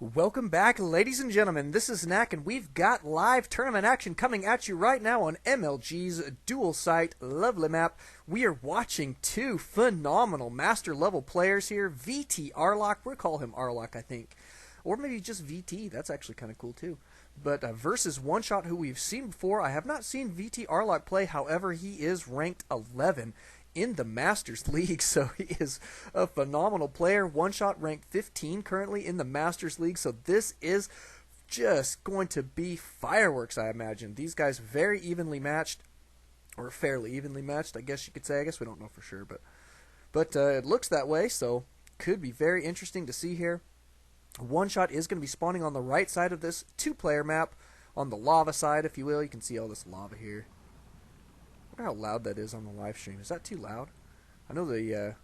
Welcome back, ladies and gentlemen. This is Knack, and we've got live tournament action coming at you right now on MLG's dual site lovely map. We are watching two phenomenal master level players here. VTArlock, we'll call him Arlock, I think, or maybe just VT. That's actually kind of cool too. But versus Oneshot, who we've seen before. I have not seen VTArlock play. However, he is ranked 11 in the Masters League, so he is a phenomenal player. Oneshot ranked 15 currently in the Masters League, so this is just going to be fireworks, I imagine. These guys very evenly matched, or fairly evenly matched, I guess you could say. I guess we don't know for sure, but it looks that way, so could be very interesting to see here. Oneshot is going to be spawning on the right side of this two-player map, on the lava side, if you will. You can see all this lava here. I wonder how loud that is on the live stream. Is that too loud? I know the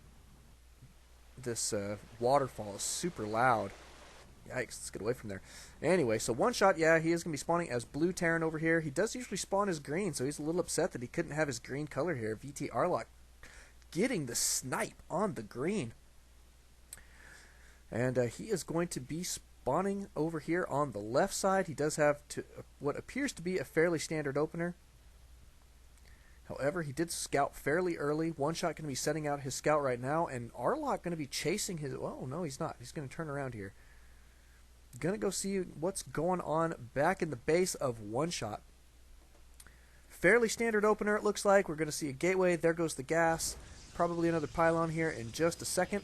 this waterfall is super loud. Yikes, let's get away from there. Anyway, so Oneshot, yeah, he is going to be spawning as Blue Terran over here. He does usually spawn as green, so he's a little upset that he couldn't have his green color here. VTArlock getting the snipe on the green. And he is going to be spawning over here on the left side. He does have what appears to be a fairly standard opener. However, he did scout fairly early. Oneshot going to be setting out his scout right now, and Arlock going to be chasing his... Oh, no, he's not. He's going to turn around here. Going to go see what's going on back in the base of Oneshot. Fairly standard opener, it looks like. We're going to see a gateway. There goes the gas. Probably another pylon here in just a second.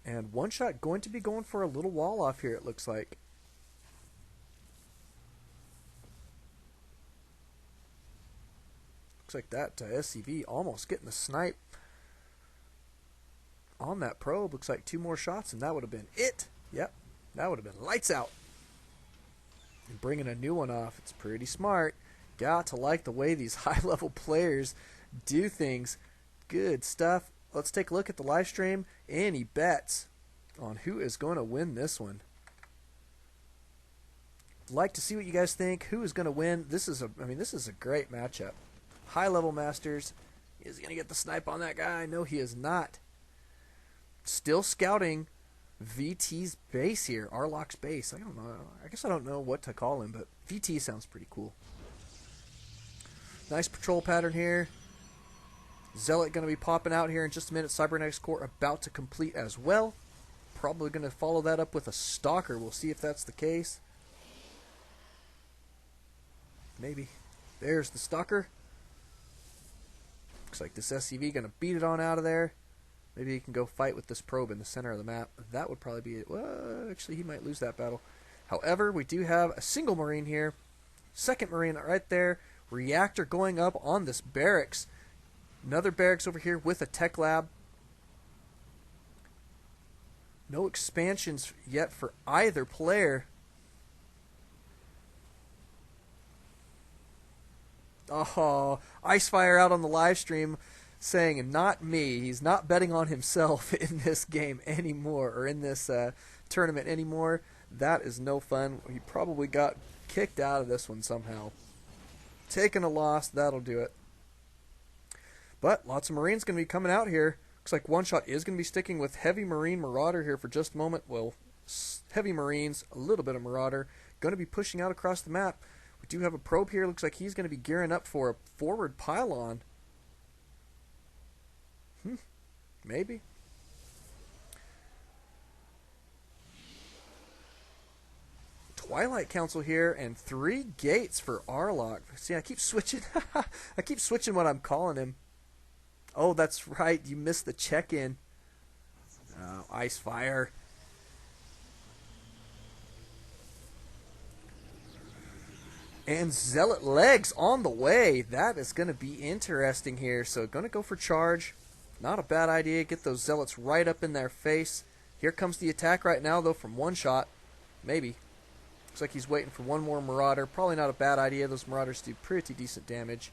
And Oneshot going to be going for a little wall off here, it looks like. Looks like that SCV almost getting the snipe on that probe. Looks like two more shots, and that would have been it. Yep, that would have been lights out. And bringing a new one off, it's pretty smart. Got to like the way these high-level players do things. Good stuff. Let's take a look at the live stream. Any bets on who is going to win this one? Like to see what you guys think. Who is going to win? This is a great matchup. High-level Masters. Is he going to get the snipe on that guy? No, he is not. Still scouting VT's base here. Arlock's base. I don't know. I guess I don't know what to call him, but VT sounds pretty cool. Nice patrol pattern here. Zealot going to be popping out here in just a minute. Cybernetics Core about to complete as well. Probably going to follow that up with a Stalker. We'll see if that's the case. Maybe. There's the Stalker. Looks like this SCV going to beat it on out of there. Maybe he can go fight with this probe in the center of the map. That would probably be it. Well, actually, he might lose that battle. However, we do have a single Marine here. Second Marine right there. Reactor going up on this barracks. Another barracks over here with a tech lab. No expansions yet for either player. Oh, Icefire out on the live stream saying, not me. He's not betting on himself in this game anymore, or in this tournament anymore. That is no fun. He probably got kicked out of this one somehow. Taking a loss, that'll do it. But lots of Marines going to be coming out here. Looks like Oneshot is going to be sticking with Heavy Marine Marauder here for just a moment. Well, Heavy Marines, a little bit of Marauder. Going to be pushing out across the map. We do have a probe here. Looks like he's going to be gearing up for a forward pylon. Maybe. Twilight Council here, and 3 gates for Arlock. See, I keep switching. I keep switching what I'm calling him. Oh, that's right. You missed the check-in. Oh, Icefire. And Zealot Legs on the way. That is going to be interesting here. So going to go for charge. Not a bad idea. Get those Zealots right up in their face. Here comes the attack right now, though, from Oneshot. Maybe. Looks like he's waiting for one more Marauder. Probably not a bad idea. Those Marauders do pretty decent damage.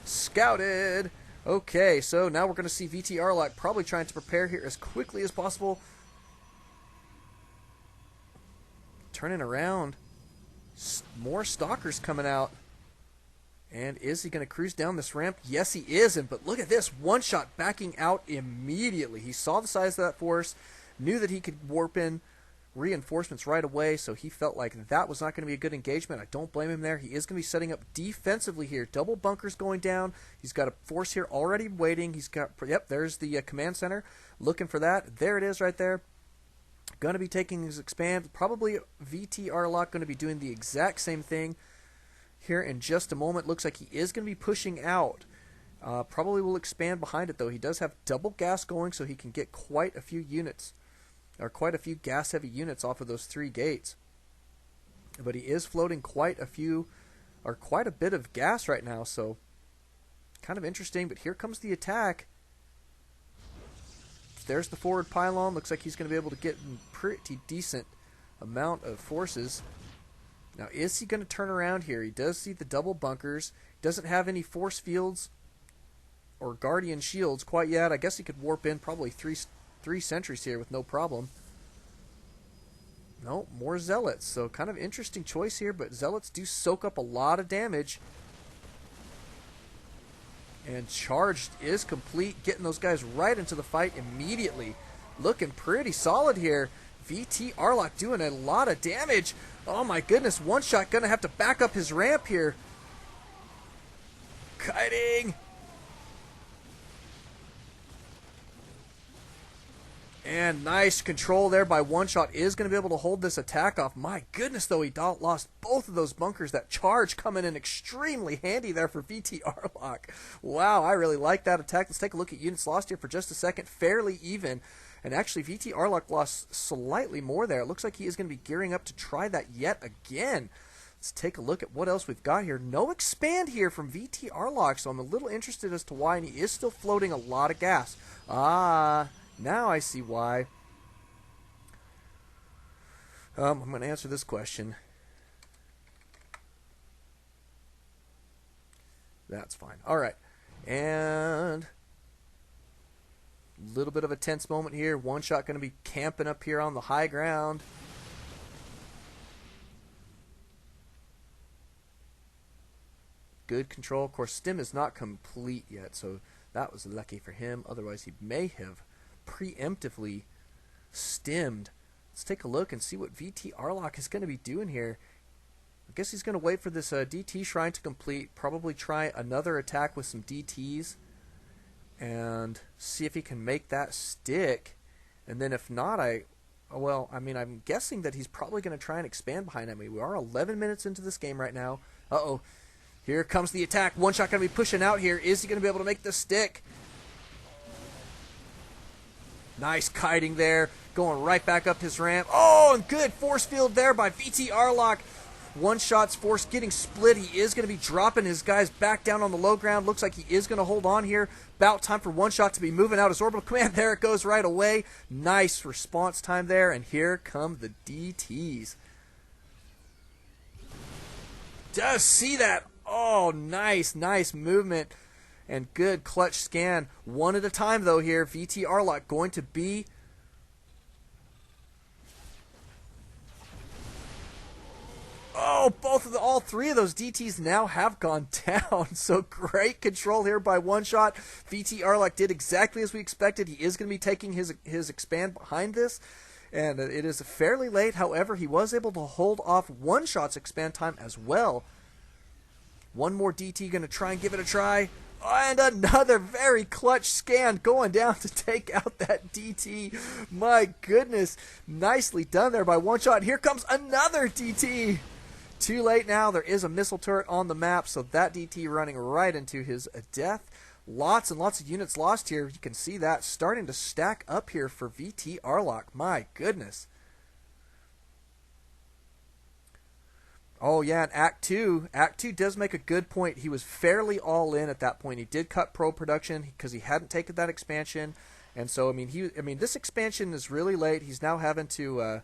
Scouted! Okay, so now we're going to see VTArlock probably trying to prepare here as quickly as possible. Turning around. More Stalkers coming out. And is he going to cruise down this ramp? Yes, he isn't. But look at this. One shot backing out immediately. He saw the size of that force, knew that he could warp in reinforcements right away, so he felt like that was not going to be a good engagement. I don't blame him there. He is going to be setting up defensively here. Double bunkers going down. He's got a force here already waiting. He's got, yep, there's the command center. Looking for that. There it is right there. Going to be taking his expand. Probably VTArlock going to be doing the exact same thing here in just a moment. Looks like he is going to be pushing out. Probably will expand behind it, though. He does have double gas going, so he can get quite a few units, or quite a few gas-heavy units off of those 3 gates. But he is floating quite a few, or quite a bit of gas right now, so kind of interesting. But here comes the attack. There's the forward pylon. Looks like he's going to be able to get a pretty decent amount of forces. Now, is he going to turn around here? He does see the double bunkers. Doesn't have any force fields or guardian shields quite yet. I guess he could warp in probably three sentries here with no problem. No, more zealots. So kind of interesting choice here, but zealots do soak up a lot of damage. And charged is complete, getting those guys right into the fight immediately. Looking pretty solid here. VTArlock doing a lot of damage. Oh my goodness, One Shot gonna have to back up his ramp here. Kiting. And nice control there by One Shot. Is going to be able to hold this attack off. My goodness, though, he lost both of those bunkers. That charge coming in extremely handy there for VTArlock. Wow, I really like that attack. Let's take a look at units lost here for just a second. Fairly even. And actually, VTArlock lost slightly more there. It looks like he is going to be gearing up to try that yet again. Let's take a look at what else we've got here. No expand here from VTArlock, so I'm a little interested as to why. And he is still floating a lot of gas. Now I see why. I'm going to answer this question. That's fine. All right. And a little bit of a tense moment here. One Shot going to be camping up here on the high ground. Good control. Of course, stim is not complete yet, so that was lucky for him. Otherwise, he may have preemptively stimmed. Let's take a look and see what VTArlock is going to be doing here. I guess he's going to wait for this DT shrine to complete, probably try another attack with some DTs and see if he can make that stick. And then if not, I'm guessing that he's probably going to try and expand behind him. We are 11 minutes into this game right now. Uh-oh. Here comes the attack. One Shot going to be pushing out here. Is he going to be able to make the stick? Nice kiting there, going right back up his ramp. Oh, and good force field there by VTArlock. One Shot's force getting split. He is going to be dropping his guys back down on the low ground. Looks like he is going to hold on here. About time for One Shot to be moving out his orbital command. There it goes right away. Nice response time there, and here come the DTs. Does see that? Oh, nice movement. And good clutch scan. One at a time, though, here. VTArlock going to be... Oh, all 3 of those DTs now have gone down. So great control here by One Shot. VTArlock did exactly as we expected. He is going to be taking his expand behind this. And it is fairly late. However, he was able to hold off One Shot's expand time as well. One more DT going to try and give it a try. And another very clutch scan going down to take out that DT. My goodness. Nicely done there by One Shot. Here comes another DT. Too late now. There is a missile turret on the map, so that DT running right into his death. Lots and lots of units lost here. You can see that starting to stack up here for VTArlock. My goodness. Oh, yeah, and Act 2 does make a good point. He was fairly all in at that point. He did cut pro production because he hadn't taken that expansion. And so, I mean, this expansion is really late. He's now having to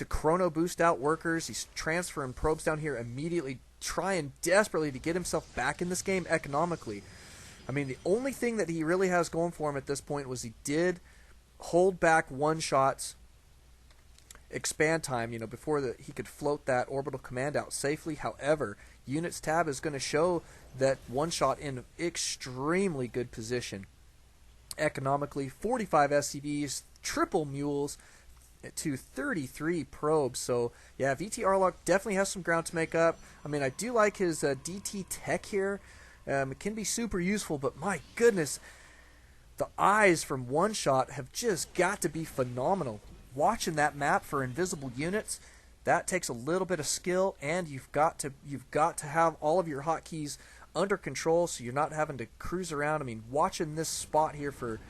chrono boost out workers. He's transferring probes down here immediately, trying desperately to get himself back in this game economically. I mean, the only thing that he really has going for him at this point was he did hold back One Shot's expand time, before he could float that orbital command out safely. However, units tab is going to show that Oneshot in extremely good position. Economically, 45 SCVs, triple mules to 33 probes. So yeah, VTArlock definitely has some ground to make up. I mean, I do like his DT tech here. It can be super useful, but my goodness, the eyes from Oneshot have just got to be phenomenal. Watching that map for invisible units, that takes a little bit of skill, and you've got to have all of your hotkeys under control, so you're not having to cruise around. I mean, watching this spot here for,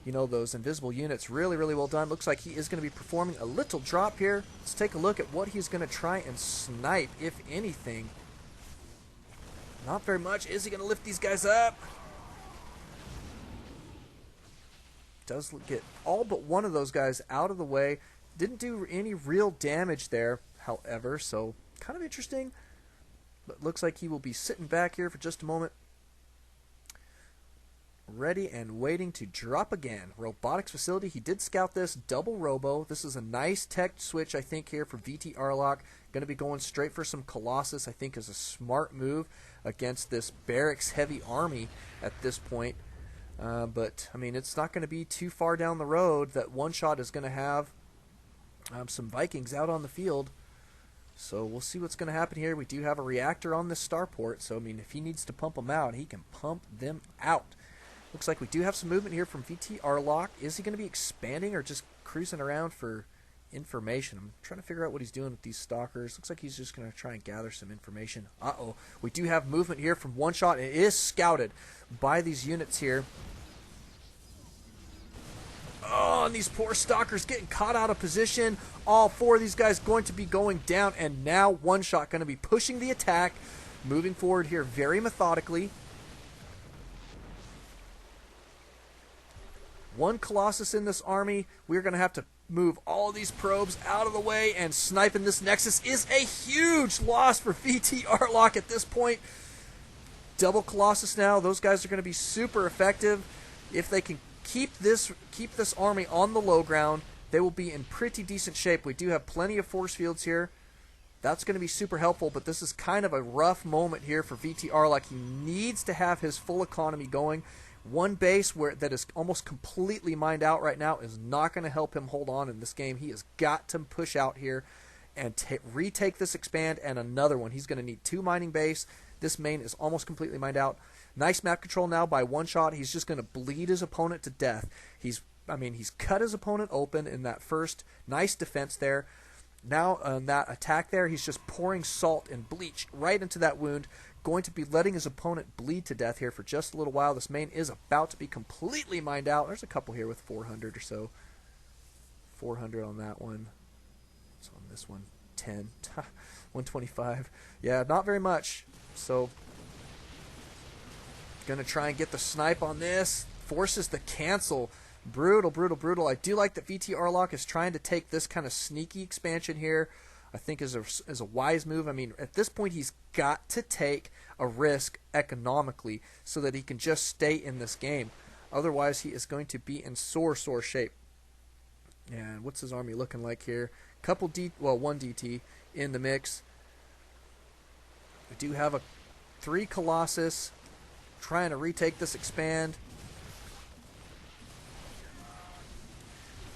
you know, those invisible units, really, really well done. Looks like he is going to be performing a little drop here. Let's take a look at what he's going to try and snipe, if anything. Not very much. Is he going to lift these guys up? Does get all but one of those guys out of the way. Didn't do any real damage there, however, so kind of interesting. But looks like he will be sitting back here for just a moment. Ready and waiting to drop again. Robotics facility. He did scout this. Double robo. This is a nice tech switch, I think, here for VTArlock. Going to be going straight for some Colossus, I think, is a smart move against this barracks heavy army at this point. But, I mean, it's not going to be too far down the road that Oneshot is going to have some Vikings out on the field. So we'll see what's going to happen here. We do have a reactor on this starport, so I mean, if he needs to pump them out, he can pump them out. Looks like we do have some movement here from VTArlock. Is he going to be expanding or just cruising around for information? I'm trying to figure out what he's doing with these stalkers. Looks like he's just going to try and gather some information. Uh-oh. We do have movement here from Oneshot. It is scouted by these units here. Oh, and these poor stalkers getting caught out of position. All four of these guys going to be going down, and now Oneshot going to be pushing the attack, moving forward here very methodically. One Colossus in this army. We're going to have to move all of these probes out of the way, and sniping this Nexus is a huge loss for VTArlock at this point. Double Colossus now. Those guys are going to be super effective. If they can keep this army on the low ground, they will be in pretty decent shape. We do have plenty of force fields here. That's going to be super helpful, but this is kind of a rough moment here for VTArlock. He needs to have his full economy going. One base that is almost completely mined out right now is not going to help him hold on in this game. He has got to push out here and retake this expand, and another one. He's going to need 2 mining base. This main is almost completely mined out. Nice map control now by Oneshot. He's just going to bleed his opponent to death. He's cut his opponent open in that first. Nice defense there. Now on that attack there, he's just pouring salt and bleach right into that wound. Going to be letting his opponent bleed to death here for just a little while. This main is about to be completely mined out. There's a couple here with 400 or so. 400 on that one. So on this one, 10. 125. Yeah, not very much. So gonna try and get the snipe on this. Forces the cancel. Brutal, brutal, brutal. I do like that VTArlock is trying to take this kind of sneaky expansion here. I think is a wise move. I mean, at this point, he's got to take a risk economically so that he can just stay in this game. Otherwise, he is going to be in sore shape. And what's his army looking like here? One DT in the mix. We do have 3 Colossus trying to retake this expand.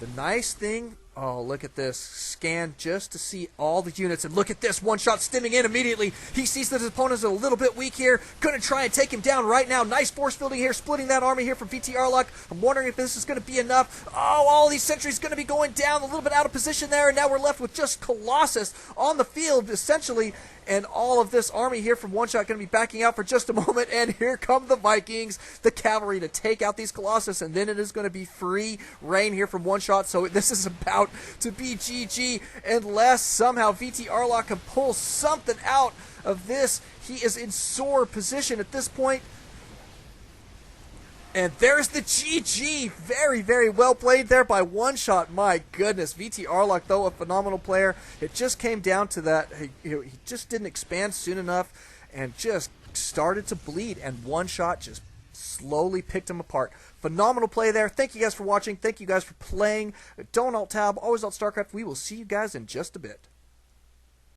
The nice thing, oh, look at this. Scan just to see all the units. And look at this. Oneshot stimming in immediately. He sees that his opponent is a little bit weak here. Going to try and take him down right now. Nice force fielding here. Splitting that army here from VTArlock. I'm wondering if this is going to be enough. Oh, all these sentries going to be going down. A little bit out of position there. And now we're left with just Colossus on the field, essentially. And all of this army here from Oneshot going to be backing out for just a moment. And here come the Vikings, the cavalry, to take out these Colossus. And then it is going to be free reign here from Oneshot. So this is about to be GG unless somehow VTArlock can pull something out of this. He is in sore position at this point. And there's the GG. Very, very well played there by Oneshot. My goodness. VTArlock, though, a phenomenal player. It just came down to that. He just didn't expand soon enough and just started to bleed. And Oneshot just slowly picked him apart. Phenomenal play there. Thank you guys for watching. Thank you guys for playing. Don't alt-tab. Always alt StarCraft. We will see you guys in just a bit.